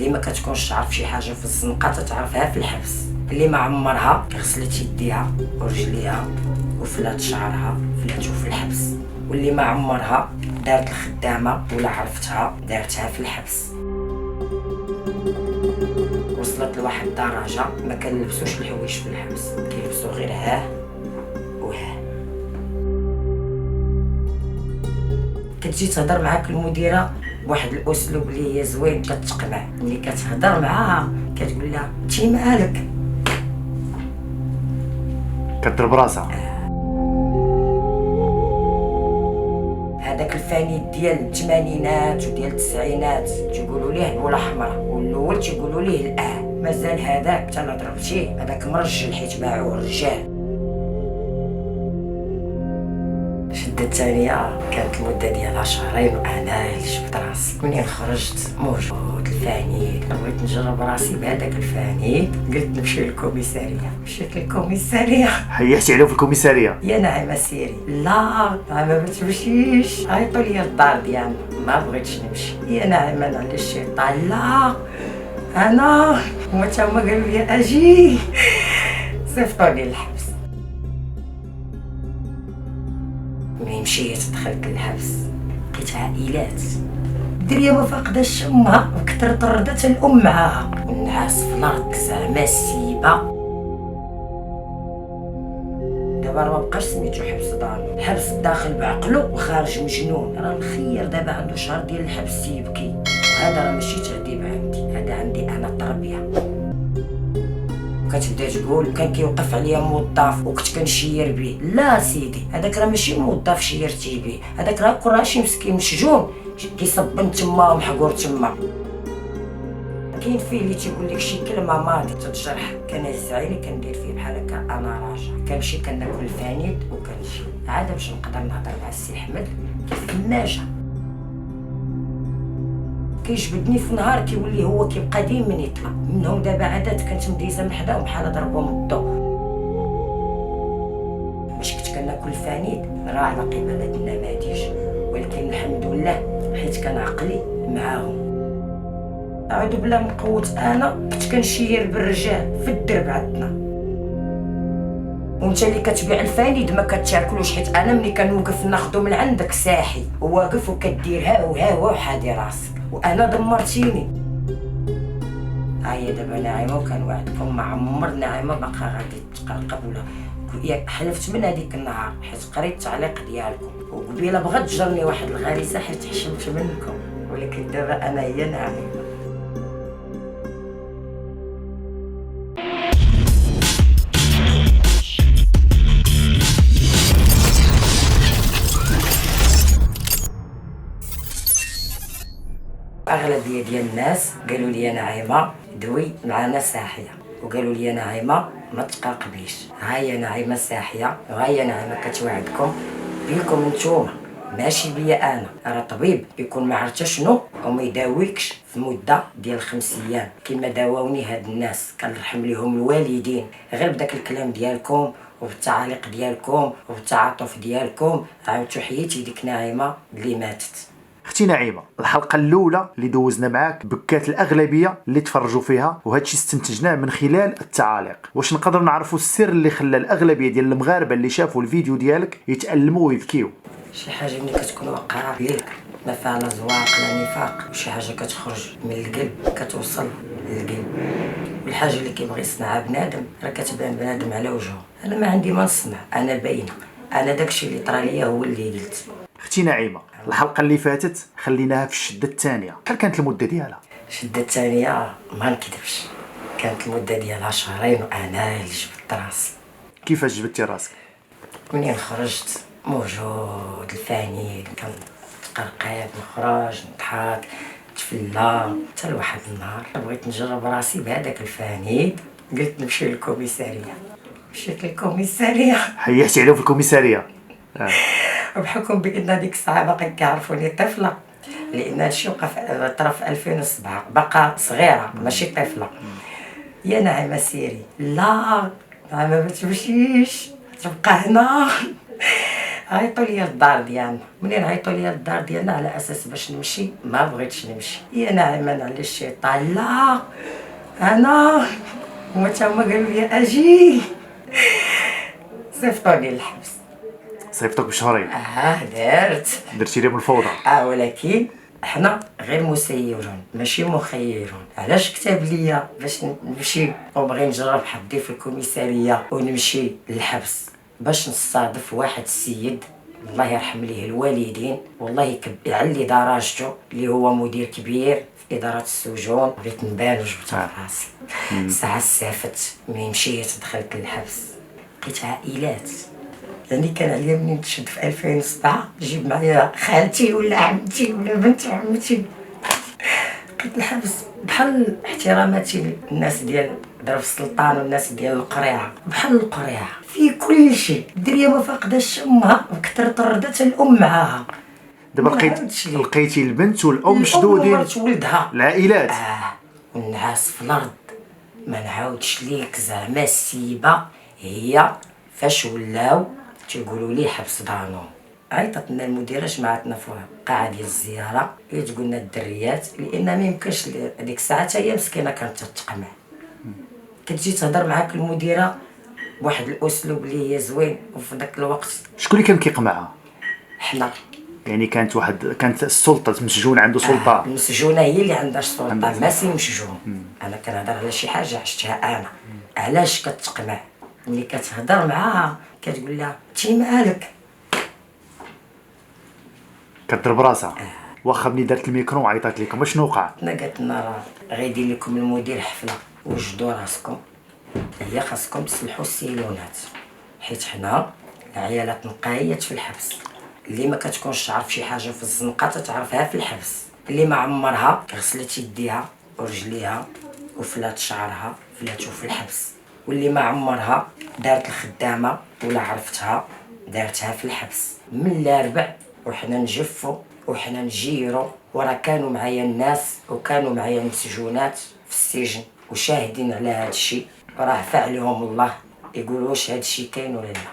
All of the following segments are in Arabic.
اللي ما كتكونش تعرف شي حاجه في الزنقه تتعرفها في الحبس، اللي ما عمرها غسلت يديها ورجليها وفلات شعرها فلاتو في الحبس، واللي ما عمرها دارت الخدامه ولا عرفتها دارتها في الحبس. وصلت لواحد الدرجه ما كنلبسوش الحوايج في الحبس، كيلبسوا غير ها وها. كتجي تهضر معاك المديره بواحد الاسلوب اللي هي زوين، كتقمع. ملي كتهضر معاها كتقول لها انت مالك، كضرب راسها. هذاك الفاني ديال الثمانينات وديال التسعينات تيقولوا ليه البوله حمراء، والاول تيقولوا ليه مازال هذاك حتى لا ضربتيه هذاك مرجل حيت باعوه الرجال. الشده الثانيه كانت المده ديالها شهرين وانا اللي جبت راسي. منين خرجت موجود الفاني بغيت نجرب راسي بهذاك الفاني، قلت نمشي للكوميساريه. مشيت للكوميساريه، حيحتي عليه في الكوميساريه. يا نعيمه سيري. لا ما تمشيش، عيطوا لي الدار ديالنا، ما بغيتش نمشي. يا نعيمه انا على الشيطان، لا انا هما قالوا لي اجي، صيفطوني للحبس. ملي مشيت دخلت للحبس لقيت عائلات، الدريه ما فاقداش امها وكثر طردت الام معاها، والنعاس في الارض زعما السيبه. دابا راه مابقاش سميتو حبس دار، حبس داخل بعقلو وخارج مجنون. راه الخير دابا عنده شهر ديال الحبس تيبكي، وهذا راه ماشي تعذيب عندي، هذا عندي انا التربيه. كتبدا تقول كان كيوقف عليا موظف وكنت كنشير به. لا سيدي، هذاك راه ماشي موظف شيرتي به، هذاك راه كون شي مسكين مشجون كيصبن تما ومحقور تما. كاين فيه اللي تيقول لك شي كلمه ماضي تتجرح، كنهز عيني كندير فيه بحال هكا انا راجع، كنمشي كناكل الفانيد وكنمشي عاد باش نقدر نهضر مع السي احمد كيف الناجه. كيجبدني في نهار كيولي هو كيبقى ديما يطلع منهم. دابا عادات كنت مديزه من حداهم بحال ضربهم الضو. باش كنت كناكل الفانيد راه على قبل هاد النماذج، ولكن الحمد لله حيت كان عقلي معاهم. اعوذ بالله من قوه، انا كنت كنشير بالرجال في الدرب عندنا، وانت اللي كتبيع الفانيد ما كتاكلوش، حيت انا ملي كنوقف ناخذو من عندك ساحي وواقف وكدير ها وها وحادي راسك وانا دمرتيني. هي دابا ناعمه وكنوعدكم ما عمر ناعمه باقا غادي تقرقب ولا حلفت من هذيك النهار، حيت قريت التعليق ديالكم وقبيله بغات تجرني واحد الغريزه حيت حشمت منكم، ولكن دابا انا هي ناعمه. اغلبيه ديال الناس قالوا لي ناعمه دوي معنا ساحيه، وقالوا لي ناعمه ما تقاقبيش. هيا ناعمه ساحيه، وهيا ناعمه كتوعدكم بيكم نتوما ماشي بيا انا. راه طبيب يكون ما عرفت شنو وما يداويكش في مده ديال 5 ايام كما داووني هاد الناس، كنرحم ليهم الوالدين. غير بداك الكلام ديالكم وبالتعاليق ديالكم وبالتعاطف ديالكم عاودتو حييتي ديك ناعمه اللي ماتت. اختي نعيمه، الحلقه الاولى اللي دوزنا معاك بكات الاغلبيه اللي تفرجوا فيها، وهادشي استنتجناه من خلال التعاليق. واش نقدر نعرفوا السر اللي خلى الاغلبيه ديال المغاربه اللي شافوا الفيديو ديالك يتالموا ويبكيو؟ شي حاجه ملي كتكون واقعه ليك ما فيها لا زواق لا نفاق، وشي حاجه كتخرج من القلب كتوصل للقلب، والحاجه اللي كيبغي يصنعها بنادم راه كتبان بنادم على وجهه. انا ما عندي ما نصنع، انا باينه، انا داكشي اللي طرا ليا هو اللي قلت. اختي نعيمه، الحلقه اللي فاتت خليناها في الشده الثانيه، شحال كانت المده ديالها؟ الشده الثانيه ما نكذبش كانت المده ديالها شهرين وانا اللي جبت راسي. كيفاش جبتي راسك؟ منين خرجت موجود الفاني كنتقرقب نخرج نضحك نتفلا، حتى لواحد النهار بغيت نجرب راسي بهذاك الفانيد، قلت نمشي للكوميساريه. مشيت للكوميساريه، حيحتي عليه في الكوميساريه. وبحكم بان ديك الساعه باقي كيعرفوني طفله، لان هادشي وقع في طرف 2007 باقا صغيره ماشي طفله. يا نعيمه سيري، لا نعيمه ما تمشيش تبقى هنا، عيطوا لي الدار ديالنا. منين عيطوا لي الدار ديالنا على اساس باش نمشي، ما بغيتش نمشي. يا ناعمه على الشيطان، لا انا هما قالوا لي اجي، صيفطوني للحبس. صيفطوك بشهرين؟ درت. درتي لهم الفوضى. ولكن احنا غير مسيرون ماشي مخيرون. علاش كتب ليا باش نمشي وبغي نجرب حدي في الكوميساريه ونمشي للحبس؟ باش نصادف واحد السيد الله يرحم ليه الوالدين، والله يعلي درجته، اللي هو مدير كبير في اداره السجون. بغيت نبان وجبت راسي. ساعه سافت ملي مشيت دخلت للحبس لقيت عائلات. يعني كان عليا منين نشد في 2007 نجيب معايا خالتي ولا عمتي ولا بنت عمتي. لقيت الحبس بحال احتراماتي للناس ديال درب السلطان والناس ديال القريعه، بحال القريعه في كل شيء. الدريه ما فاقداش امها وكثر طردت الام معاها. دابا لقيتي البنت والام مشدودين ومرت ولدها العائلات. والنعاس في الارض. ما نعاودش ليك زعما السيبه هي فاش ولاو تيقولوا لي حبس دانون. عيطت لنا المديره جمعتنا في قاعه ديال الزياره، هي تقول لنا الدريات لان ما يمكنش هذيك الساعه هي مسكينه كانت تتقمع. كتجي تهضر معاك المديره بواحد الاسلوب اللي هي زوين، وفي ذاك الوقت شكون اللي كان كيقمعها؟ حنا. يعني كانت السلطه مسجون عنده سلطه. المسجونه هي اللي عندها السلطه ماشي مسجون. انا كنهضر على شي حاجه عشتها انا. علاش كتقمع؟ ملي كتهضر معاها كتقول لها انتي مالك، كضرب راسها. واخا ملي دارت الميكرو وعيطات لكم شنو وقع؟ قالت لنا راه غيدير لكم المدير حفله، وجدوا راسكم، هي خاصكم تسلحوا السيلونات، حيت حنا العيالات نقايات في الحبس. اللي ما كتكونش تعرف شي حاجه في الزنقه تتعرفها في الحبس. اللي ما عمرها غسلت يديها ورجليها وفلات شعرها فلاتو في الحبس. واللي ما عمرها دارت الخدامه ولا عرفتها دارتها في الحبس. من الاربع وحنا نجفوا وحنا نجيروا، وراه كانوا معايا الناس وكانوا معايا المسجونات في السجن وشاهدين على هذا الشيء، راه فعلهم الله. يقولوا واش هذا الشيء كاين ولا لا.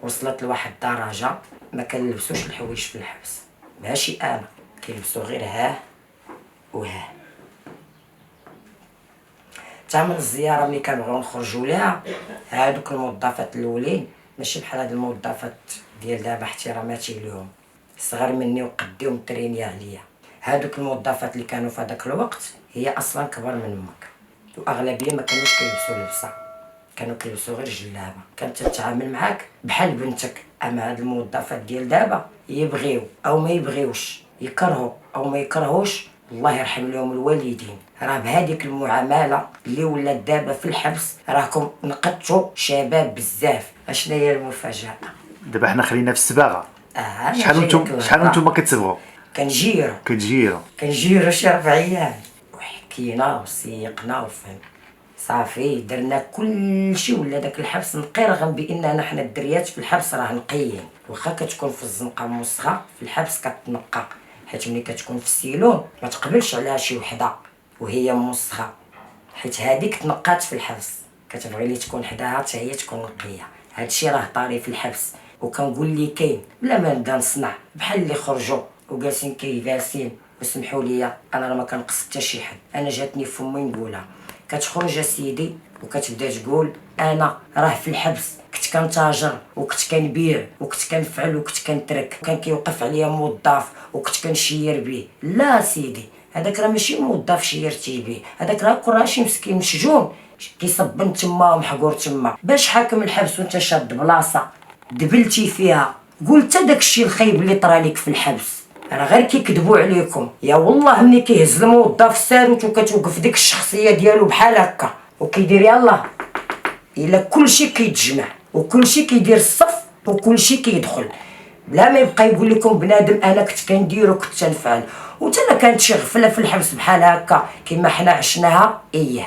وصلت لواحد الدرجه ما كنلبسوش الحوايج في الحبس، ماشي انا، كيلبسوا غير ها وها. تعمل الزياره ملي كنبغيو نخرجوا لها، هادوك الموظفات الاولين ماشي بحال هاد الموظفات ديال دابا، احتراماتي لهم، صغار مني وقدي ومتريني عليا. هادوك الموظفات اللي كانوا في هذاك الوقت هي اصلا كبر من امك، واغلبيه ما كانوش كيلبسوا لبسه، كانوا كيلبسوا غير جلابه. كانت تتعامل معاك بحال بنتك. اما هاد الموظفات ديال دابا يبغيو او ما يبغيوش، يكرهوا او ما يكرهوش، الله يرحم لهم الوالدين، راه بهذيك المعامله اللي ولات دابا في الحبس راكم نقدتوا شباب بزاف. اشنا هي المفاجاه؟ دابا حنا خلينا في السباغه. شحال وانتم كتسبغوا؟ كنجيرو شي 4 ايام، وحكينا وسيقنا وفهم صافي درنا كل شيء. ولا داك الحبس نقي، رغم باننا حنا الدريات في الحبس راه نقيين، واخا كتكون في الزنقه موسخه في الحبس كتنقى، حيت ملي كتكون في السيلون ما تقبلش عليها شي وحده وهي موسخه، حيت هذيك تنقات في الحبس، كتبغي لي تكون حداها حتى هي تكون نقيه. هادشي راه طاري في الحبس، وكنقول لي كاين بلا ما نبدا نصنع بحال اللي خرجوا وجالسين كيجالسين. وسمحوا لي انا راه ما كنقص حتى شي حد، انا جاتني فمي نقولها. كتخرج اسيدي وكتبدا تقول انا راه في الحبس كنت كنتاجر وكنت كنبيع وكنت كنفعل وكنت كنترك، وكان كيوقف عليا موظف وكنت كنشير به. لا سيدي، هذاك راه ماشي موظف شيرتي به، هذاك راه كراشي مسكين مسجون كيصبن تما ومحقور تما. باش حاكم الحبس وانت شاد بلاصه دبلتي فيها، قلت داك الشيء الخايب اللي طرا لك في الحبس راه غير كيكذبوا عليكم. يا والله ملي كيهز الموظف الساروت وكتوقف ديك الشخصيه ديالو بحال هكا وكيدير يلاه، الا كلشي كيتجمع وكلشي كيدير الصف وكلشي كيدخل، بلا ما يبقى يقول لكم بنادم انا كنت كندير وكنت تنفعل. وتا كانت شي غفله في الحبس بحال هكا كما حنا عشناها اياه.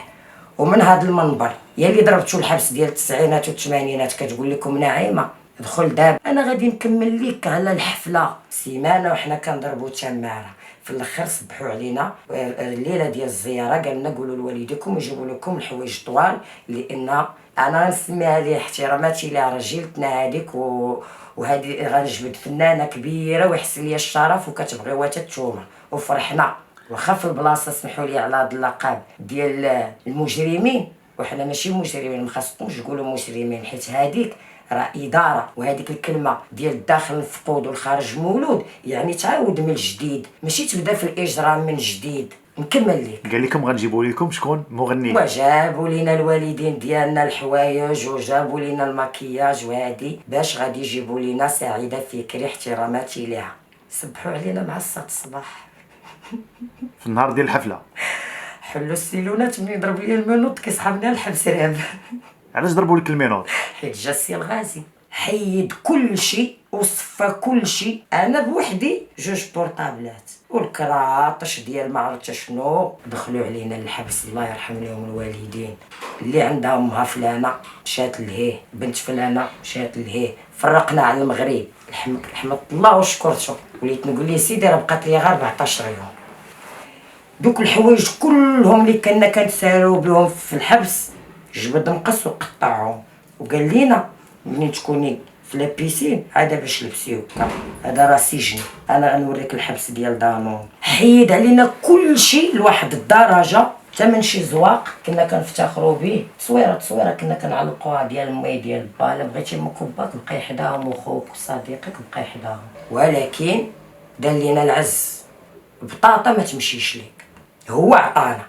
ومن هذا المنبر يا اللي ضربتوا الحبس ديال التسعينات والثمانينات كتقول لكم نعيمه دخل دابا. انا غادي نكمل لك على الحفله سيمانه وحنا كنضربوا تماره في الاخر صبحوا علينا الليله ديال الزياره، قال لنا قولوا لوالديكم يجيبوا لكم الحوايج طوال، لان انا غنسميها ليه احتراماتي لها رجيلتنا هذيك وهذه غنجبد فنانه كبيره ويحسن لي الشرف وكتبغيوها تتوما. وفرحنا واخا في البلاصه سمحوا لي على هذا اللقب ديال المجرمين، وحنا ماشي مجرمين، ما خاصكمش تقولوا مجرمين حيت هذيك راه اداره، وهذيك الكلمه ديال الداخل مفقود والخارج مولود يعني تعاود من الجديد، ماشي تبدا في الاجرام من جديد. نكمل لك. قال لكم غنجيبوا لكم شكون مغني، وجابوا لينا الوالدين ديالنا الحوايج وجابوا لينا المكياج وهادي باش غادي يجيبوا لينا سعيده فكري احتراماتي ليها. صبحوا علينا مع الساعه الصباح في النهار ديال الحفله. حلوا السيلونات ملي ضرب لي المنوط كيسحبني الحبس راب. علاش ضربوا لك المينوط؟ حيت جا السي الغازي حيد كل شيء وصفى كل شيء، انا بوحدي جوج بورطابلات والكراطش ديال ما عرفت شنو. دخلوا علينا للحبس الله يرحم لهم الوالدين، اللي عندها امها فلانه مشات لهيه، بنت فلانه مشات لهيه، فرقنا على المغرب. رحمة الله وشكرته، وليت نقول ليه سيدي راه بقات لي غير 14 يوم. دوك الحوايج كلهم اللي كنتسالوا بهم في الحبس جبد مقص وقطعهم، وقال لينا ملي تكوني في لابيسين عاد باش لبسيو هذا راه سجن، انا غنوريك الحبس ديال دانون. حيد علينا كل شيء لواحد الدرجه حتى من شي زواق كنا كنفتخروا به، تصويره كنا كنعلقوها ديال مي ديال با، الا بغيتي مكباك بقاي حداهم وخوك وصديقك بقاي حداهم. ولكن دار لينا العز بطاطا ما تمشيش ليك، هو عطانا،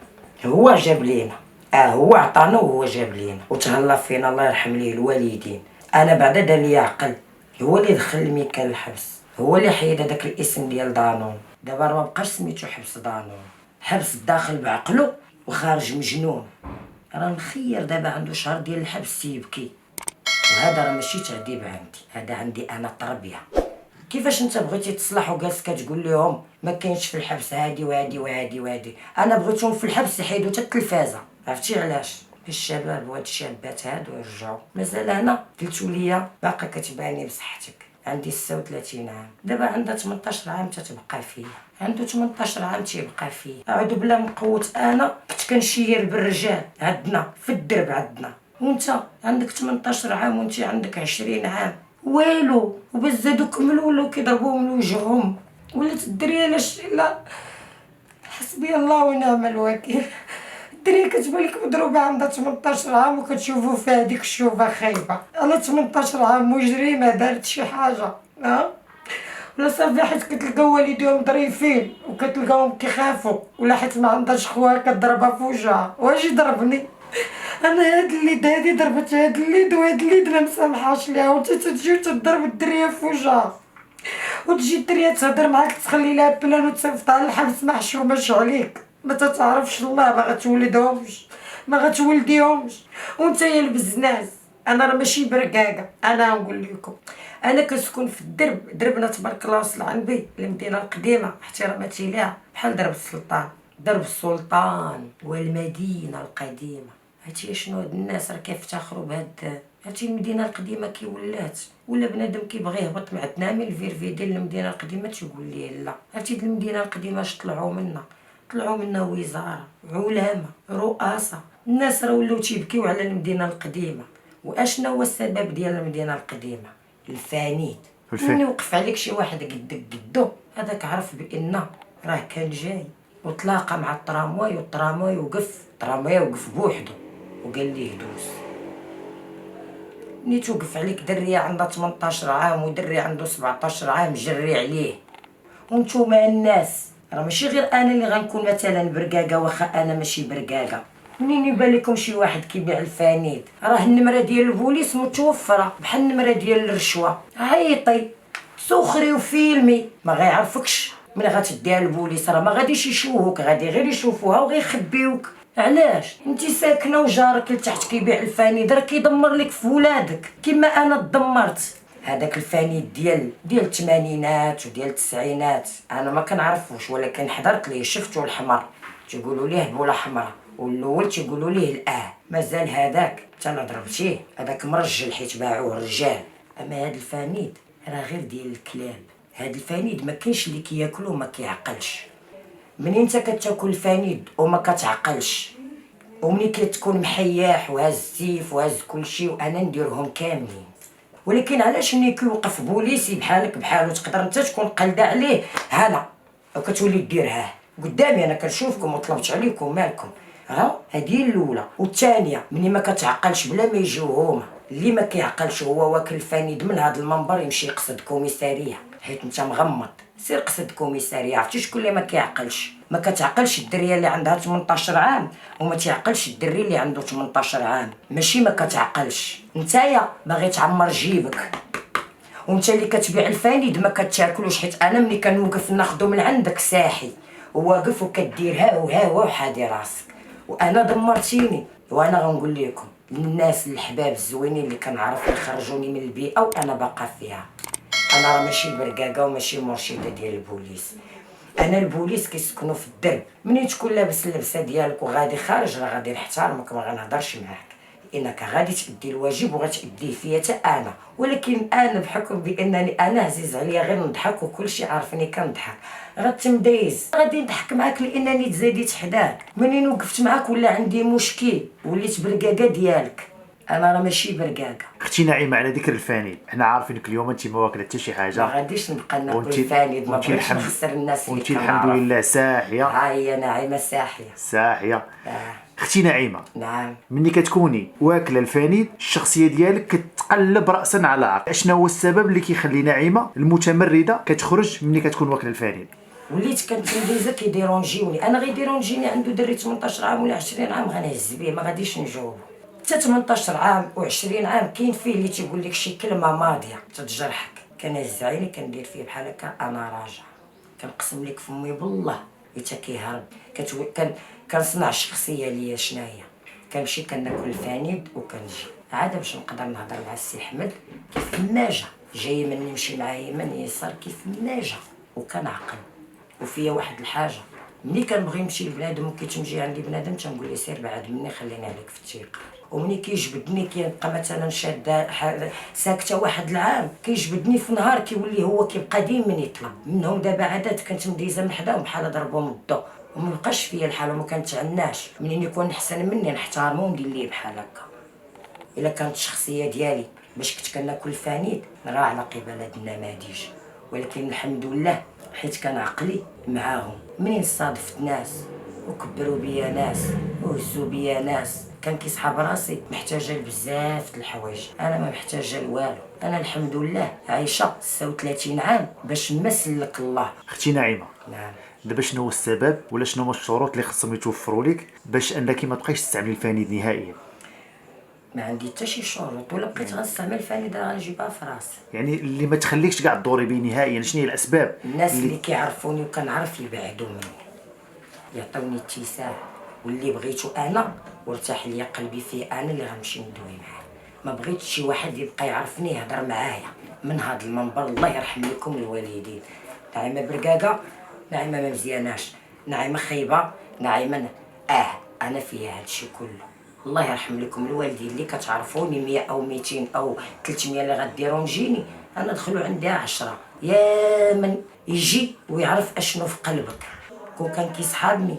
هو جاب لينا، هو عطانا وهو جاب لينا وتهلا فينا الله يرحم ليه الوالدين. انا بعدا دار لي عقل، هو اللي دخل الميكان الحبس، هو اللي حيد هذاك الاسم ديال دانون. دابا راه مابقاش سميتو حبس دانون، حبس داخل بعقلو وخارج مجنون. راه نخير دابا عنده شهر ديال الحبس تيبكي، وهذا راه ماشي تعذيب عندي، هذا عندي انا تربيه. كيفاش انت بغيتي تصلح وجالس كتقول لهم ما كاينش في الحبس هادي وهادي وهادي وهادي؟ انا بغيتهم في الحبس يحيدوا حتى التلفازه، عرفتي علاش؟ الشباب وهاد الشابات هادو يرجعوا. مازال هنا قلتوا لي باقا كتباني بصحتك، عندي 36 عام، دابا عندها 18 عام تتبقى فيا، عنده 18 عام تيبقى فيا. اعوذ بالله من قوه، انا كنت كنشير بالرجال عندنا في الدرب عندنا، وانت عندك 18 عام وانت عندك 20 عام والو. وباش زادو كملوا ولاو كيضربوهم لوجههم، ولات الدريه لا حسبي الله ونعم الوكيل. الدريه كتبان لك مضروبه عندها 18 عام وكتشوفوا فيها ديك الشوفه خايبه، على 18 عام مجرمه دارت شي حاجه ولا صافي حيت كتلقاو والديهم ظريفين وكتلقاوهم كيخافوا، ولا حيت ما عندهاش خوها كضربها في وجهها. واش ضربني انا؟ هاد اليد هادي ضربت هاد اليد وهاد اليد ما مسامحاش ليها، وانت تجي وتضرب الدريه في وجهها، وتجي الدريه تهضر معاك تخلي لها بلان وتصيفط على الحبس محشوماش عليك، ما تتعرفش الله ما غتولدهمش ما غتولديهمش، وانت يا البزناز. انا راه ماشي برقاقه، انا نقول لكم انا كنسكن في الدرب، دربنا تبارك الله وصل عنبي المدينه القديمه احتراماتي ليها بحال درب السلطان، درب السلطان والمدينه القديمه. عرفتي شنو هاد الناس راه كيفتخروا بهاد، عرفتي المدينه القديمه كي ولات، ولا بنادم كيبغي يهبط مع الدنامي الفيرفي ديال المدينه القديمه تيقول ليه لا. عرفتي المدينه القديمه اش طلعوا منا وزاره، علماء، رؤساء، الناس راه ولاو تيبكيو على المدينه القديمه. واشنا هو السبب ديال المدينه القديمه؟ الفانيد. ملي وقف عليك شي واحد قدك قدو هذاك عرف بان راه كان جاي وتلاقى مع الترامواي، والترامواي وقف بوحدو وقال ليه دوز. ملي توقف عليك دريه عندها 18 عام ودري عنده 17 عام جري عليه. وانتوما الناس راه ماشي غير انا اللي غنكون مثلا برقاقه، واخا انا ماشي برقاقه. منين يبان لكم شي واحد كيبيع الفانيد راه النمره ديال البوليس متوفره بحال النمره ديال الرشوه، عيطي سخري وفيلمي ما غيعرفكش. ملي غتديها البوليس راه ما غاديش يشوفوك، غادي غير يشوفوها وغيخبيوك. علاش؟ انت ساكنه وجارك لتحت كيبيع الفانيد راه كيدمر لك في ولادك كيما انا دمرت. هذاك الفانيد ديال الثمانينات وديال التسعينات انا ما كنعرفوش، ولكن حضرت ليه شفتو الحمر تيقولوا ليه بوله حمراء، والاول تيقولوا ليه مازال هذاك حتى لا ضربتيه هذاك مرجل حيت باعوه الرجال. اما هذا الفانيد راه غير ديال الكلاب، هذا الفانيد ما كاينش اللي كياكلو ما كيعقلش. منين انت كتاكل الفانيد وما كتعقلش، ومني كتكون محياح وهاز السيف وهاز كلشي وانا نديرهم كاملين. ولكن علاش ملي كيوقف بوليسي بحالك بحالو تقدر انت تكون قلده عليه هنا وكتولي ديرها قدامي انا كنشوفكم وطلبت عليكم مالكم؟ هذه الاولى. والثانيه ملي ما كتعقلش بلا ما يجيو هما، اللي ما كيعقلش هو واكل الفانيد من هذا المنبر يمشي يقصد كوميساريه حيت انت مغمض. سير قصد كوميساريه. عرفتي شكون اللي ما كيعقلش؟ ما كتعقلش الدريه اللي عندها 18 عام وما تعقلش الدري اللي عنده 18 عام. ماشي ما كتعقلش، نتايا باغي تعمر جيبك، وانت اللي كتبيع الفانيد ما كتاكلوش. حيت انا ملي كنوقف ناخذو من عندك ساحي وواقف وكدير ها وها وحادي راسك وانا دمرتيني. وانا غنقول لكم الناس الحباب الزوينين اللي كنعرف يخرجوني من البيئه وانا باقا فيها، انا راه ماشي برقاقه وماشي مرشده ديال البوليس. انا البوليس كيسكنوا في الدرب. منين تكون لابس اللبسه ديالك وغادي خارج راه غادي نحترمك ما غنهضرش معاك، انك غادي تأدي الواجب وغتأديه فيا حتى انا. ولكن انا بحكم بانني انا عزيز عليا غير نضحك وكلشي عارفني كنضحك غتمدايز غادي نضحك معاك لانني تزاديت حداك. منين وقفت معاك ولا عندي مشكل وليت برقاقه ديالك. انا راه ماشي برقاقه. اختي نعيمه على ذكر الفانيد، حنا عارفينك اليوم انت ما واكله حتى شي حاجه، ما غاديش نبقى ناكل الفانيد، ما بغيتش نخسر الناس اللي وانت الحمد لله ساحيه. ها هي نعيمه ساحيه. اختي نعيمه، نعم، ملي كتكوني واكله الفانيد الشخصيه ديالك كتقلب راسا على عقب. شنو هو السبب اللي كيخلي نعيمه المتمرده كتخرج ملي كتكون واكله الفانيد؟ وليت كنتنديزا كيديرونجيوني. انا غيديرونجيني عنده دري 18 عام ولا 20 عام غنهز بيه ما غاديش نجاوب. حتى 18 عام و20 عام كاين فيه اللي تيقول لك شي كلمه ماضيه تتجرحك. كنهز عيني كندير فيه بحال هكا انا راجع، كنقسم لك فمي بالله حتى كيهرب. كنصنع الشخصيه ليا شناهي. كنمشي كناكل الفانيد وكنجي عاد باش نقدر نهضر مع السي احمد كيف الناجه جاي مني نمشي معاه يمين يسار كيف الناجه وكنعقل. وفيا واحد الحاجه، ملي كنبغي نمشي لبنادم وكيتمجي عندي بنادم تنقول ليه سير بعد مني خليني عليك في الثقه. ومني كيجبدني كيبقى مثلا شاده ساكته واحد العام كيجبدني في نهار كيولي هو كيبقى ديما يطلب منهم. دابا عادات كنت مديزه من حداهم بحال ضربهم الضو وما بقاش فيا الحال وما كنتعناش. منين يكون احسن مني نحترمو وندير ليه بحال هكا. الا كانت الشخصيه ديالي باش كنت كناكل فانيد راه على قبل هاد النماذج. ولكن الحمد لله حيت كان عقلي معاهم. منين صادفت ناس وكبروا بيا ناس وهزوا بيا ناس كان كيسحاب راسي محتاجه لبزاف د الحوايج. انا ما محتاجه لوالو. انا الحمد لله عايشه 36 عام باش نمثل لك الله. اختي نعيمه، نعم، دابا شنو هو السبب ولا شنو هما الشروط اللي خصهم يتوفروا لك باش انك ما تبقايش تستعملي الفانيد نهائيا؟ ما عندي حتى شي شروط، ولا بقيت غنستعمل الفانيد غنجيبها في راسي. يعني اللي ما تخليكش كاع تدوري بيه نهائيا، شنو هي الاسباب؟ الناس اللي كيعرفوني وكنعرف يبعدوا مني يعطوني اتساع، واللي بغيتو انا وارتاح ليا قلبي فيه انا اللي غنمشي ندوي معاه. ما بغيتش شي واحد يبقى يعرفني يهضر معايا من هذا المنبر. الله يرحم لكم الوالدين. نعيمه برقاقه، نعيمه ما مزياناش، نعيمه خايبه، نعيمه انا فيها هادشي كله. الله يرحم لكم الوالدين اللي كتعرفوني 100 او 200 او 300 اللي غديروا نجيني انا دخلوا عندي 10 يا من يجي ويعرف اشنو في قلبك. كون كان كيصحابني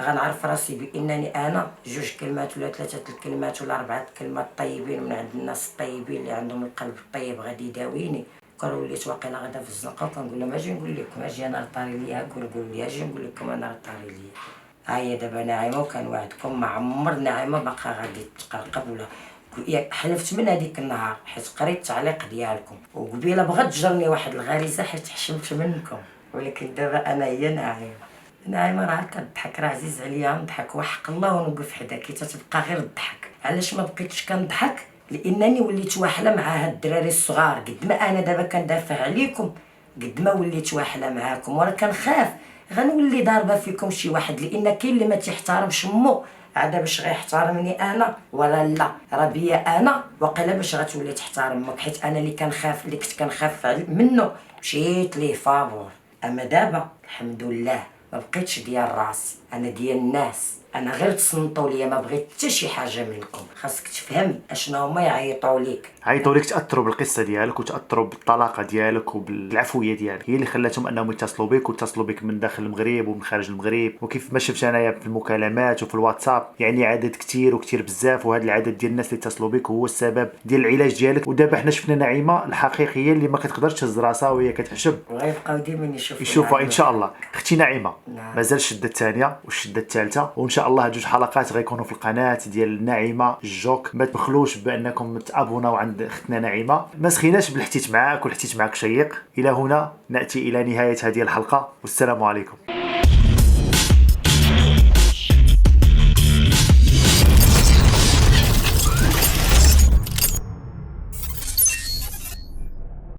غنعرف راسي بانني انا 2 كلمات ولا 3 الكلمات ولا 4 كلمات طيبين من عند الناس الطيبين اللي عندهم القلب الطيب غادي يداويني. كون وليت واقيلا غدا في الزنقه وكنقول لهم اجي نقول لكم، اجي انا طاري ليا قول لي، اجي نقول لكم انا طاري ليا. هاهي دابا ناعمه وكنوعدكم ما عمر ناعمه باقا غادي تقرقب ولا حلفت من هذيك النهار حيت قريت التعليق ديالكم وقبيله بغات تجرني واحد الغريزه حيت حشمت منكم. ولكن دابا انا هي ناعمه راه كنضحك، راه عزيز عليا نضحك وحق الله ونوقف حداك تتبقى غير الضحك. علاش ما بقيتش كنضحك؟ لانني وليت واحله مع هاد الدراري الصغار. قد ما انا دابا كندافع عليكم قد ما وليت واحله معاكم، وانا كنخاف غنولي ضاربه فيكم شي واحد، لان كاين اللي ما تيحترمش مو عاد باش غيحترمني انا ولا لا. راه بيا انا واقيلا باش غتولي تحترم امك، حيت انا اللي كنخاف اللي كنت كنخاف منه مشيت ليه فابور. اما دابا الحمد لله ما بقيتش ديال راسي، انا ديال الناس. انا غير تصنتوا ليا، ما بغيت حتى شي حاجه منكم. خاصك تفهم اشنا هما يعيطوا ليك. عيطوا لك تاثروا بالقصه ديالك وتاثروا بالطلاقه ديالك وبالعفويه ديالك، هي اللي خلاتهم انهم يتصلوا بك ويتصلوا بك من داخل المغرب ومن خارج المغرب. وكيف ما شفت انايا في المكالمات وفي الواتساب، يعني عدد كثير وكثير بزاف، وهذا العدد ديال الناس اللي اتصلوا بك هو السبب ديال العلاج ديالك. ودابا حنا شفنا نعيمه الحقيقيه اللي ما كتقدرش تهز راسها وهي كتحشم، وغيبقاو ديما يشوفوا ان شاء الله. اختي نعيمه نعم. مازال الشده الثانيه والشده الثالثه، وان شاء الله هاد جوج حلقات غيكونوا في القناه ديال نعيمه الجوك. ما تبخلوش بانكم تابوناو عند اختنا نعيمه. ما سخيناش بالحديث معاك والحديث معاك شيق. الى هنا ناتي الى نهايه هذه الحلقه، والسلام عليكم.